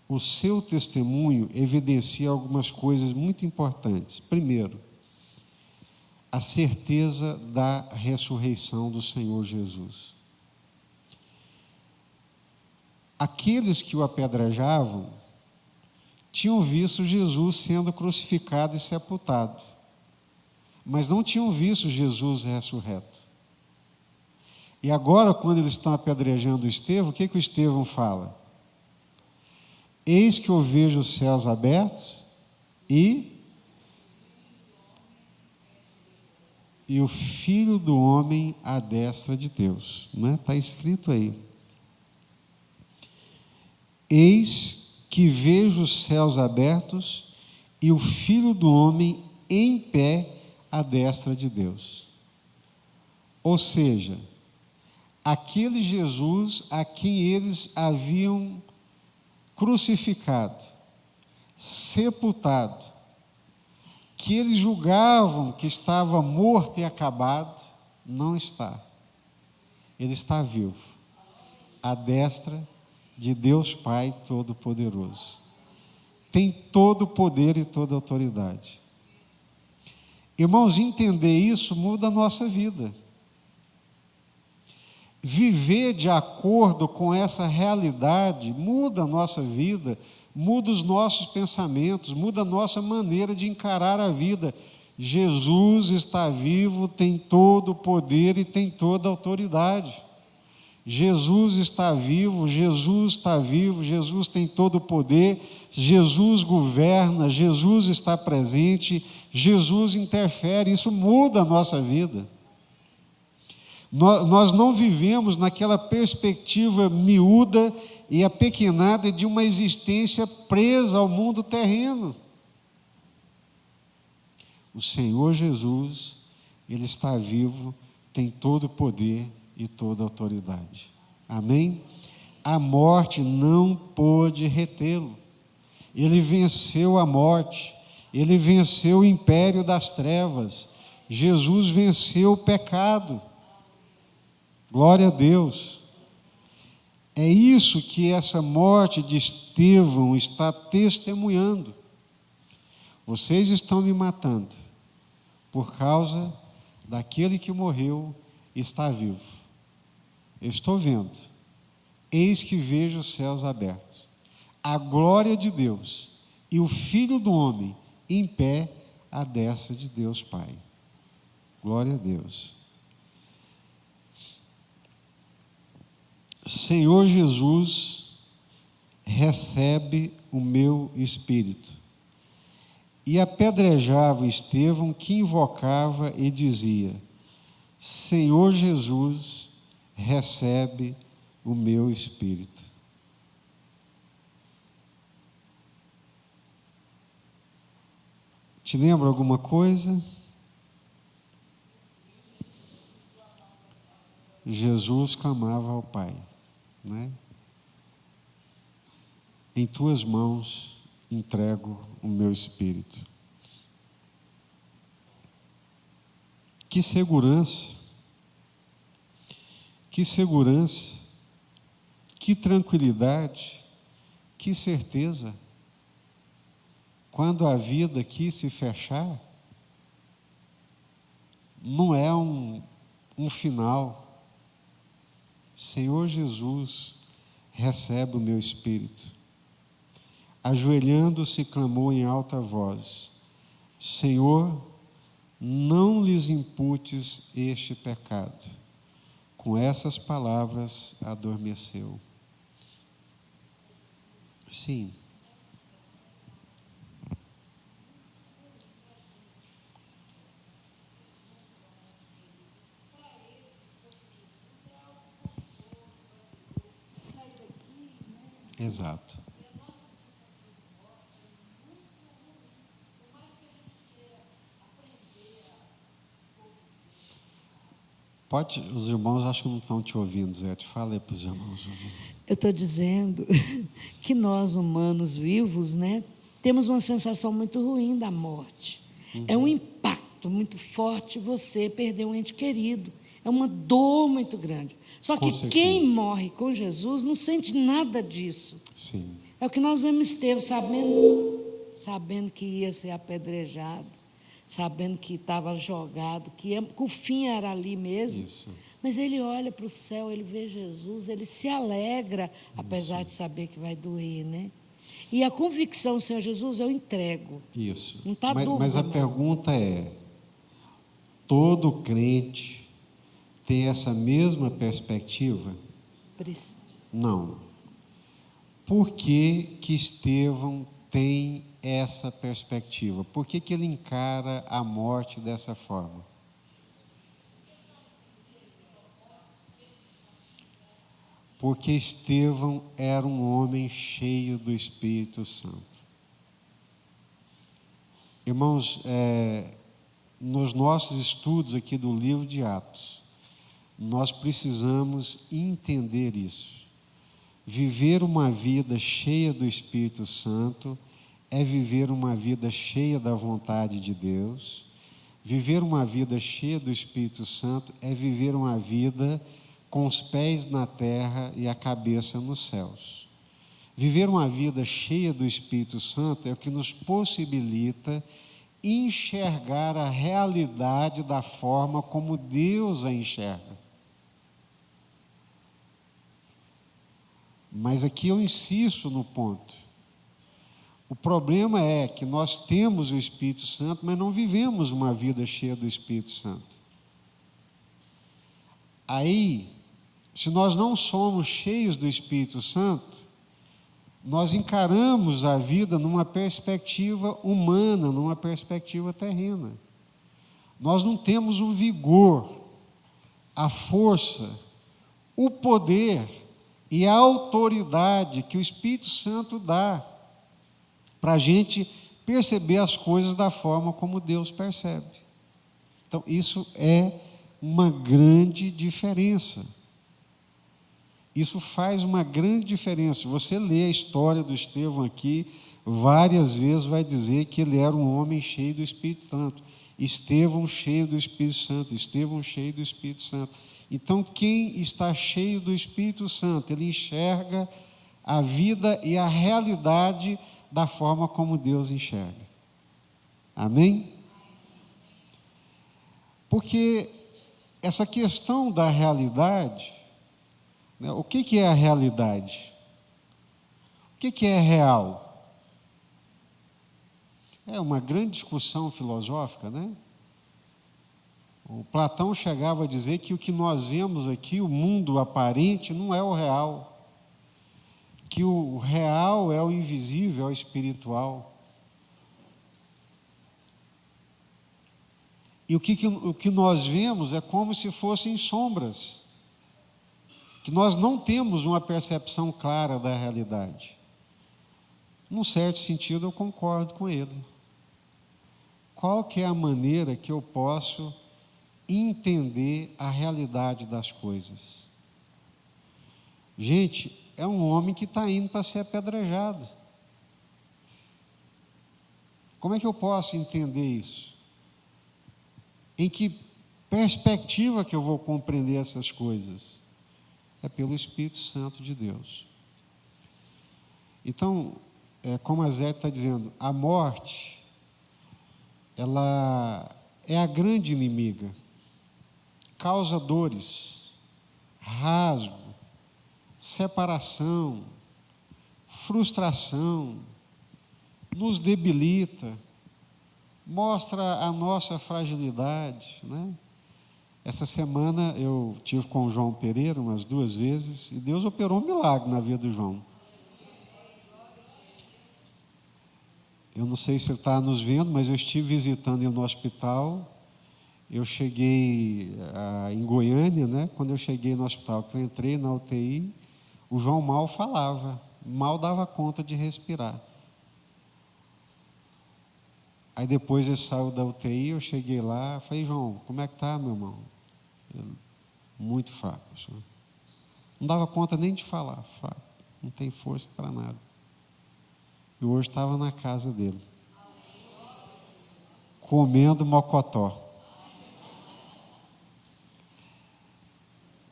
o seu testemunho evidencia algumas coisas muito importantes. Primeiro, a certeza da ressurreição do Senhor Jesus. Aqueles que o apedrejavam tinham visto Jesus sendo crucificado e sepultado, mas não tinham visto Jesus ressurreto. E agora, quando eles estão apedrejando Estevão, o que o Estevão fala? Eis que eu vejo os céus abertos e o Filho do Homem à destra de Deus. Está escrito aí. Eis que vejo os céus abertos e o Filho do Homem em pé à destra de Deus. Ou seja, aquele Jesus a quem eles haviam crucificado, sepultado, que eles julgavam que estava morto e acabado, não está. Ele está vivo, à destra de Deus Pai Todo-Poderoso. Tem todo o poder e toda a autoridade. Irmãos, entender isso muda a nossa vida. Viver de acordo com essa realidade muda a nossa vida, muda os nossos pensamentos, muda a nossa maneira de encarar a vida. Jesus está vivo, tem todo o poder e tem toda a autoridade. Jesus está vivo, Jesus está vivo, Jesus tem todo o poder, Jesus governa, Jesus está presente, Jesus interfere, isso muda a nossa vida. Nós não vivemos naquela perspectiva miúda e apequenada de uma existência presa ao mundo terreno. O Senhor Jesus, Ele está vivo, tem todo o poder e toda a autoridade. Amém? A morte não pôde retê-lo. Ele venceu a morte, Ele venceu o império das trevas, Jesus venceu o pecado. Glória a Deus. É isso que essa morte de Estevão está testemunhando. Vocês estão me matando por causa daquele que morreu e está vivo. Eu estou vendo. Eis que vejo os céus abertos, a glória de Deus e o Filho do Homem em pé à destra de Deus Pai. Glória a Deus. Senhor Jesus, recebe o meu espírito. E apedrejava Estevão, que invocava e dizia: Senhor Jesus, recebe o meu espírito. Te lembra alguma coisa? Jesus clamava ao Pai, né? Em tuas mãos entrego o meu espírito. Que segurança, que tranquilidade, que certeza. Quando a vida aqui se fechar, não é um final. Senhor Jesus, recebe o meu espírito. Ajoelhando-se, clamou em alta voz: Senhor, não lhes imputes este pecado. Com essas palavras, adormeceu. Sim. Exato. Pode, os irmãos acho que não estão te ouvindo, Zé. Te fala aí para os irmãos ouvirem. Eu estou dizendo que nós, humanos vivos, né, temos uma sensação muito ruim da morte. É um impacto muito forte você perder um ente querido. É uma dor muito grande. Só Com que certeza. quem morre com Jesus não sente nada disso. Sim. É o que nós vemos Estevão, sabendo que ia ser apedrejado, sabendo que estava jogado, que o fim era ali mesmo. Isso. Mas ele olha para o céu, ele vê Jesus, ele se alegra, apesar de saber que vai doer, né? E a convicção, Senhor Jesus, eu entrego. Isso. Não está dúvida, mas a não. pergunta é: todo crente tem essa mesma perspectiva? Prec- Não. Por que que Estevão tem essa perspectiva? Por que que ele encara a morte dessa forma? Porque Estevão era um homem cheio do Espírito Santo. Irmãos, nos nossos estudos aqui do livro de Atos, nós precisamos entender isso. Viver uma vida cheia do Espírito Santo é viver uma vida cheia da vontade de Deus. Viver uma vida cheia do Espírito Santo é viver uma vida com os pés na terra e a cabeça nos céus. Viver uma vida cheia do Espírito Santo é o que nos possibilita enxergar a realidade da forma como Deus a enxerga. Mas aqui eu insisto no ponto. O problema é que nós temos o Espírito Santo, mas não vivemos uma vida cheia do Espírito Santo. Aí, se nós não somos cheios do Espírito Santo, nós encaramos a vida numa perspectiva humana, numa perspectiva terrena. Nós não temos o vigor, a força, o poder e a autoridade que o Espírito Santo dá para a gente perceber as coisas da forma como Deus percebe. Então, isso é uma grande diferença. Isso faz uma grande diferença. Você lê a história do Estevão aqui, várias vezes vai dizer que ele era um homem cheio do Espírito Santo. Estevão cheio do Espírito Santo, Estevão cheio do Espírito Santo. Então, quem está cheio do Espírito Santo, ele enxerga a vida e a realidade da forma como Deus enxerga. Amém? Porque essa questão da realidade, né, o que é a realidade? O que é real? É uma grande discussão filosófica, né? O Platão chegava a dizer que o que nós vemos aqui, o mundo aparente, não é o real. Que o real é o invisível, é o espiritual. E o que nós vemos é como se fossem sombras. Que nós não temos uma percepção clara da realidade. Num certo sentido, eu concordo com ele. Qual que é a maneira que eu posso entender a realidade das coisas? Gente, é um homem que está indo para ser apedrejado. Como é que eu posso entender isso? Em que perspectiva que eu vou compreender essas coisas? É pelo Espírito Santo de Deus. Então, como a Zé está dizendo, a morte, ela é a grande inimiga. causa dores, rasgo, separação, frustração, nos debilita, mostra a nossa fragilidade, né? Essa semana eu tive com o João Pereira umas 2 vezes e Deus operou um milagre na vida do João. Eu não sei se ele está nos vendo, mas eu estive visitando ele no hospital. Eu cheguei em Goiânia, né? Quando eu cheguei no hospital, que eu entrei na UTI, o João mal falava, mal dava conta de respirar. Aí depois ele saiu da UTI, eu cheguei lá, falei, João, como é que está, meu irmão? Ele, muito fraco, senhor. Não dava conta nem de falar, fraco, não tem força para nada. E hoje estava na casa dele, comendo mocotó.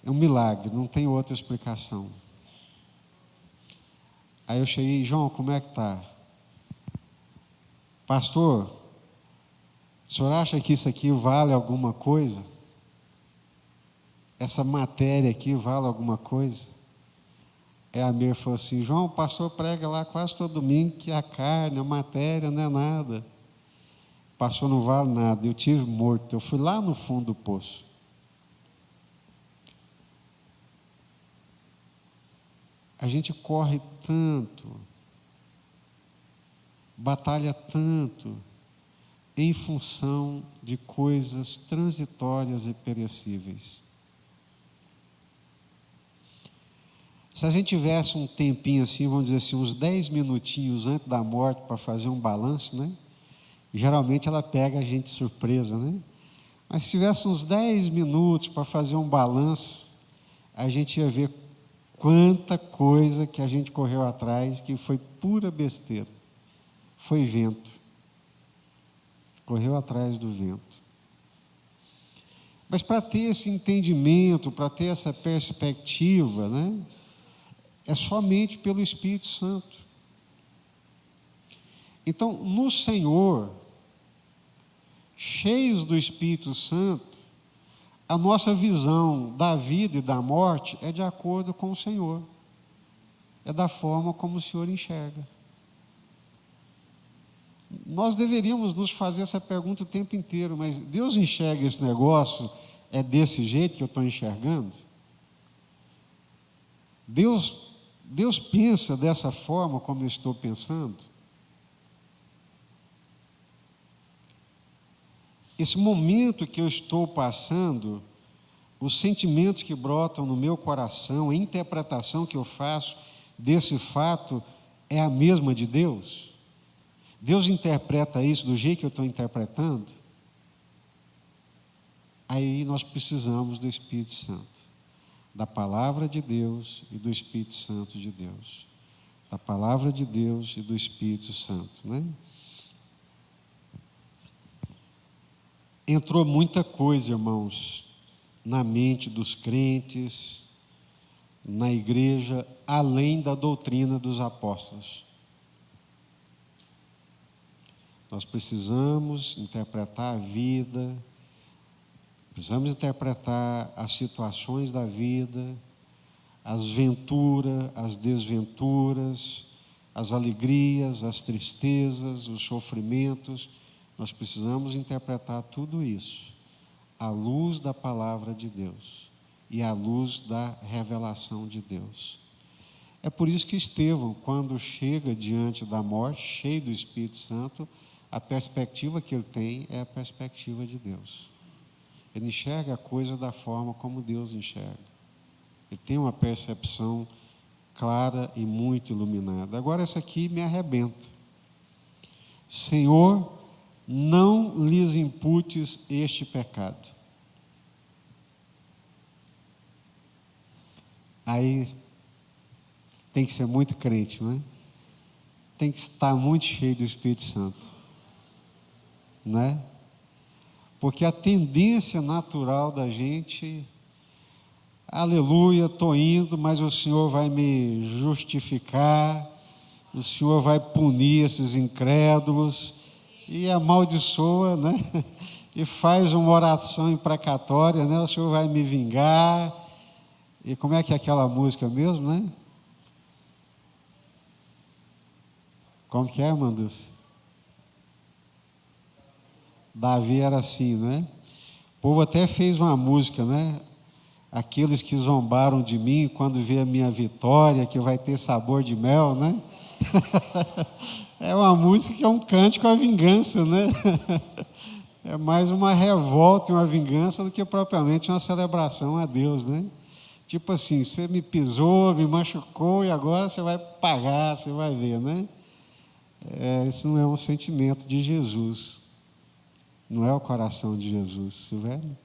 É um milagre, não tem outra explicação. Aí eu cheguei, João, como é que está? Pastor, o senhor acha que isso aqui vale alguma coisa? Essa matéria aqui vale alguma coisa? Aí a Mir falou assim, João, o pastor prega lá quase todo domingo que a carne, a matéria não é nada. O pastor não vale nada, eu tive morto, eu fui lá no fundo do poço. A gente corre tanto, batalha tanto, em função de coisas transitórias e perecíveis. Se a gente tivesse um tempinho assim, vamos dizer assim, uns 10 minutinhos antes da morte para fazer um balanço, né? Geralmente ela pega a gente de surpresa, né? Mas se tivesse uns 10 minutos para fazer um balanço, a gente ia ver quanta coisa que a gente correu atrás que foi pura besteira. Foi vento. Correu atrás do vento. Mas para ter esse entendimento, para ter essa perspectiva, né? É somente pelo Espírito Santo. Então, no Senhor, cheios do Espírito Santo, a nossa visão da vida e da morte é de acordo com o Senhor. É da forma como o Senhor enxerga. Nós deveríamos nos fazer essa pergunta o tempo inteiro, mas Deus enxerga esse negócio, é desse jeito que eu estou enxergando? Deus pensa dessa forma como eu estou pensando? Esse momento que eu estou passando, os sentimentos que brotam no meu coração, a interpretação que eu faço desse fato é a mesma de Deus? Deus interpreta isso do jeito que eu estou interpretando? Aí nós precisamos do Espírito Santo, da palavra de Deus e do Espírito Santo de Deus. Da palavra de Deus e do Espírito Santo, né? Entrou muita coisa, irmãos, na mente dos crentes, na igreja, além da doutrina dos apóstolos. Nós precisamos interpretar a vida, precisamos interpretar as situações da vida, as venturas, as desventuras, as alegrias, as tristezas, os sofrimentos. Nós precisamos interpretar tudo isso à luz da palavra de Deus e à luz da revelação de Deus. É por isso que Estevão, quando chega diante da morte, cheio do Espírito Santo, a perspectiva que ele tem é a perspectiva de Deus. Ele enxerga a coisa da forma como Deus enxerga. Ele tem uma percepção clara e muito iluminada. Agora essa aqui me arrebenta. Senhor, não lhes imputes este pecado. Aí tem que ser muito crente, não é? Tem que estar muito cheio do Espírito Santo, né? Porque a tendência natural da gente, aleluia, estou indo, mas o Senhor vai me justificar, o Senhor vai punir esses incrédulos, e amaldiçoa, né? e faz uma oração imprecatória, né? O Senhor vai me vingar. E como é que é aquela música mesmo, né? Como que é, Mandus? Davi era assim, né? O povo até fez uma música, né? Aqueles que zombaram de mim, quando vê a minha vitória, que vai ter sabor de mel, né? É uma música que é um cântico à vingança, né? É mais uma revolta e uma vingança do que propriamente uma celebração a Deus, né? Tipo assim, você me pisou, me machucou e agora você vai pagar, você vai ver, né? Isso não é um sentimento de Jesus. Não é o coração de Jesus, Silvério?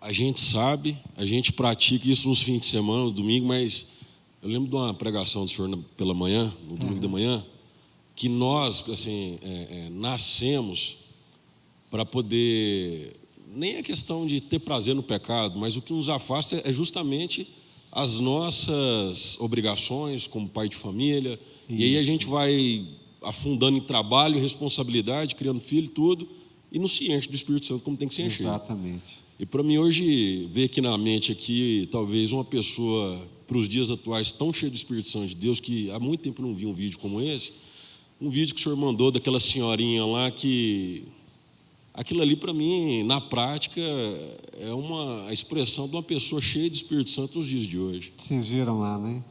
A gente sabe, a gente pratica isso nos fins de semana, no domingo, mas eu lembro de uma pregação do senhor pela manhã, no domingo da manhã, que nós, assim, nascemos para poder, nem é questão de ter prazer no pecado, mas o que nos afasta é justamente as nossas obrigações como pai de família. Isso. E aí a gente vai afundando em trabalho, responsabilidade, criando filho, tudo, e não se enche do Espírito Santo como tem que se encher. Exatamente. E para mim hoje, ver aqui na mente aqui, talvez uma pessoa, para os dias atuais, tão cheia do Espírito Santo de Deus, que há muito tempo não vi um vídeo como esse, um vídeo que o senhor mandou daquela senhorinha lá que... Aquilo ali, para mim, na prática, é uma expressão de uma pessoa cheia de Espírito Santo nos dias de hoje. Vocês viram lá, né?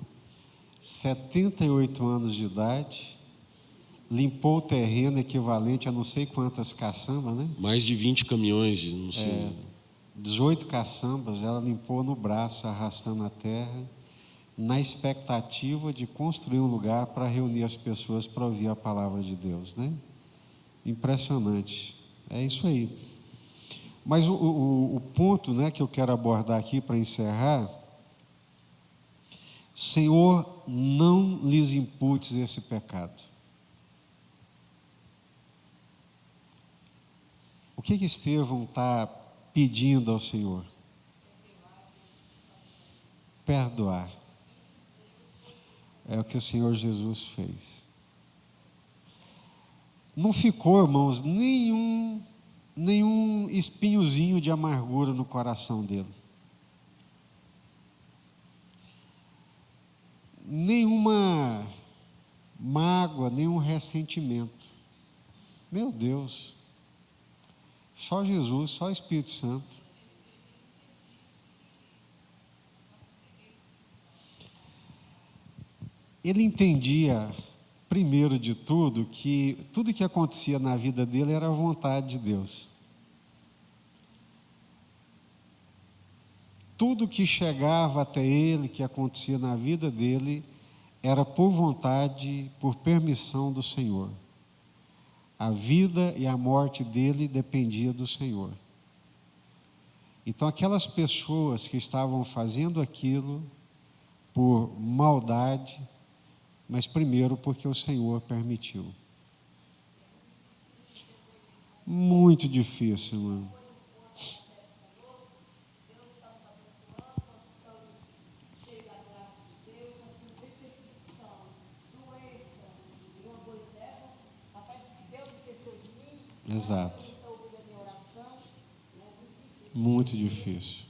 78 anos de idade, limpou o terreno equivalente a não sei quantas caçambas, né? Mais de 20 caminhões de não sei... 18 caçambas ela limpou no braço, arrastando a terra, na expectativa de construir um lugar para reunir as pessoas para ouvir a palavra de Deus, né? Impressionante. É isso aí. Mas o ponto, né, que eu quero abordar aqui para encerrar: Senhor, não lhes imputes esse pecado. O que Estevão está pedindo ao Senhor? Perdoar. É o que o Senhor Jesus fez. Não ficou, irmãos, nenhum espinhozinho de amargura no coração dele. Nenhuma mágoa, nenhum ressentimento. Meu Deus. Só Jesus, só o Espírito Santo. Ele entendia, primeiro de tudo, que tudo que acontecia na vida dele era a vontade de Deus. Tudo que chegava até ele, que acontecia na vida dele, era por vontade, por permissão do Senhor. A vida e a morte dele dependia do Senhor. Então, aquelas pessoas que estavam fazendo aquilo por maldade, mas primeiro porque o Senhor permitiu. Muito difícil, mano. Exato. Muito difícil.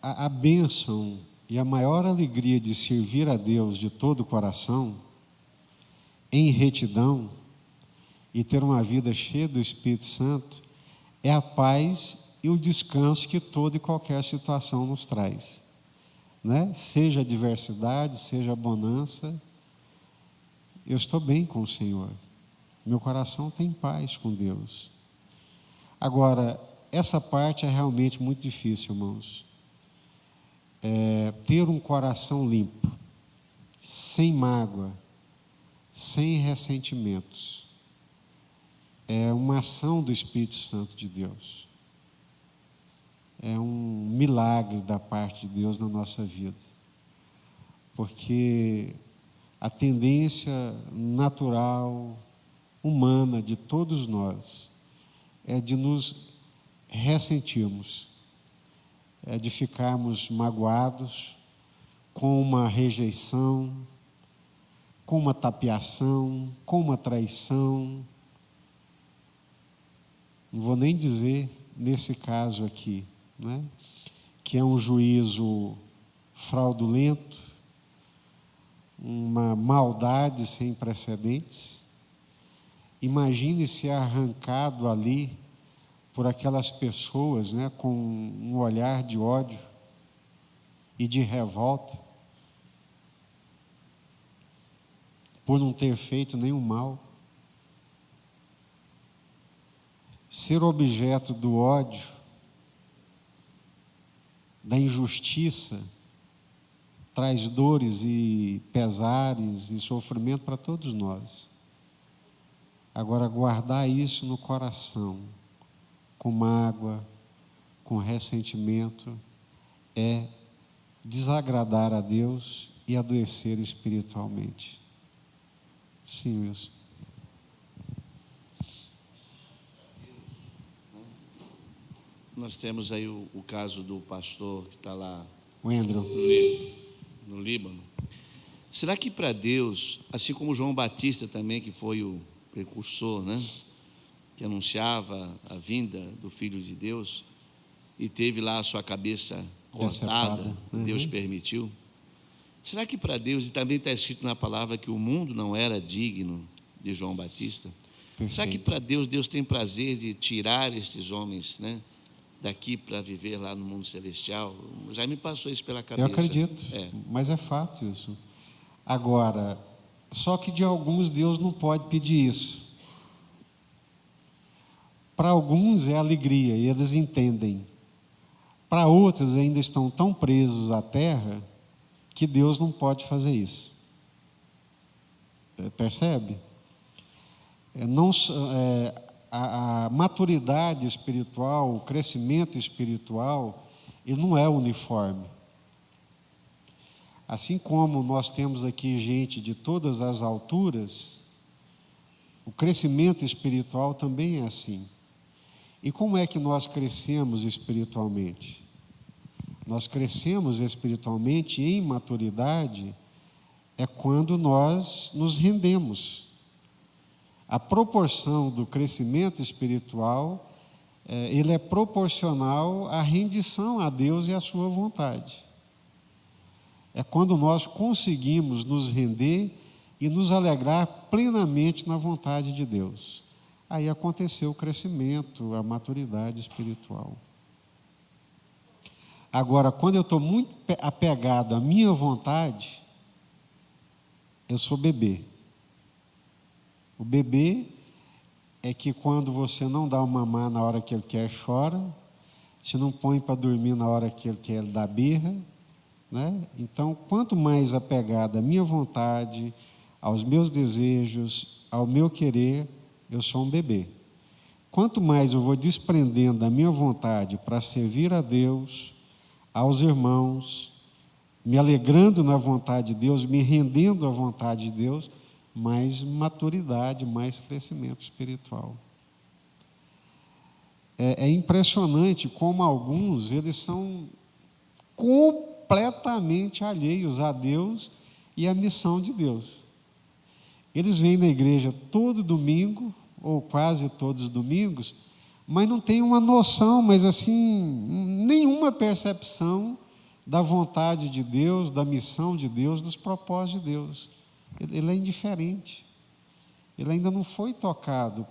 A bênção e a maior alegria de servir a Deus de todo o coração, em retidão, e ter uma vida cheia do Espírito Santo, é a paz e o descanso que toda e qualquer situação nos traz, né? Seja adversidade, seja bonança, eu estou bem com o Senhor. Meu coração tem paz com Deus. Agora, essa parte é realmente muito difícil, irmãos. Ter um coração limpo, sem mágoa, sem ressentimentos, é uma ação do Espírito Santo de Deus. É um milagre da parte de Deus na nossa vida. Porque a tendência natural, humana de todos nós é de nos ressentirmos, é de ficarmos magoados com uma rejeição, com uma tapiação, com uma traição. Não vou nem dizer nesse caso aqui, né, que é um juízo fraudulento, uma maldade sem precedentes. Imagine se arrancado ali por aquelas pessoas, né, com um olhar de ódio e de revolta, por não ter feito nenhum mal. Ser objeto do ódio, da injustiça, traz dores e pesares e sofrimento para todos nós. Agora, guardar isso no coração, com mágoa, com ressentimento, é desagradar a Deus e adoecer espiritualmente. Sim, Wilson. Nós temos aí o caso do pastor que está lá O Andrew. no Líbano. Será que para Deus, assim como João Batista também, que foi o precursor, né, que anunciava a vinda do Filho de Deus, e teve lá a sua cabeça cortada, Decepada. Deus permitiu. Será que para Deus, e também está escrito na palavra que o mundo não era digno de João Batista, será que para Deus, Deus tem prazer de tirar estes homens, né, daqui para viver lá no mundo celestial? Já me passou isso pela cabeça. Eu acredito, mas é fato isso. Agora, só que de alguns Deus não pode pedir isso. Para alguns é alegria e eles entendem. Para outros ainda estão tão presos à terra que Deus não pode fazer isso. Percebe? A maturidade espiritual, o crescimento espiritual, ele não é uniforme. Assim como nós temos aqui gente de todas as alturas, o crescimento espiritual também é assim. E como é que nós crescemos espiritualmente? Nós crescemos espiritualmente em maturidade é quando nós nos rendemos. A proporção do crescimento espiritual, ele é proporcional à rendição a Deus e à sua vontade. É quando nós conseguimos nos render e nos alegrar plenamente na vontade de Deus. Aí aconteceu o crescimento, a maturidade espiritual. Agora, quando eu estou muito apegado à minha vontade, eu sou bebê. O bebê é que quando você não dá o mamar na hora que ele quer, chora, se não põe para dormir na hora que ele quer, ele dá birra, né? Então, quanto mais apegado à minha vontade, aos meus desejos, ao meu querer, eu sou um bebê. Quanto mais eu vou desprendendo da minha vontade para servir a Deus, aos irmãos, me alegrando na vontade de Deus, me rendendo à vontade de Deus, mais maturidade, mais crescimento espiritual. É impressionante como alguns, eles são completamente alheios a Deus e à missão de Deus. Eles vêm na igreja todo domingo, ou quase todos os domingos, mas não tem uma noção, mas assim, nenhuma percepção da vontade de Deus, da missão de Deus, dos propósitos de Deus. Ele é indiferente. Ele ainda não foi tocado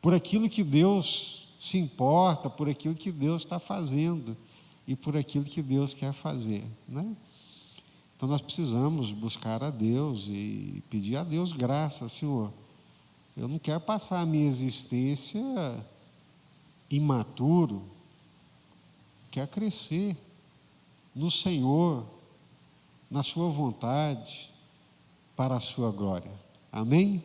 por aquilo que Deus se importa, por aquilo que Deus está fazendo e por aquilo que Deus quer fazer, né? Então nós precisamos buscar a Deus e pedir a Deus graça, Senhor. Eu não quero passar a minha existência imaturo, quero crescer no Senhor, na sua vontade, para a sua glória. Amém?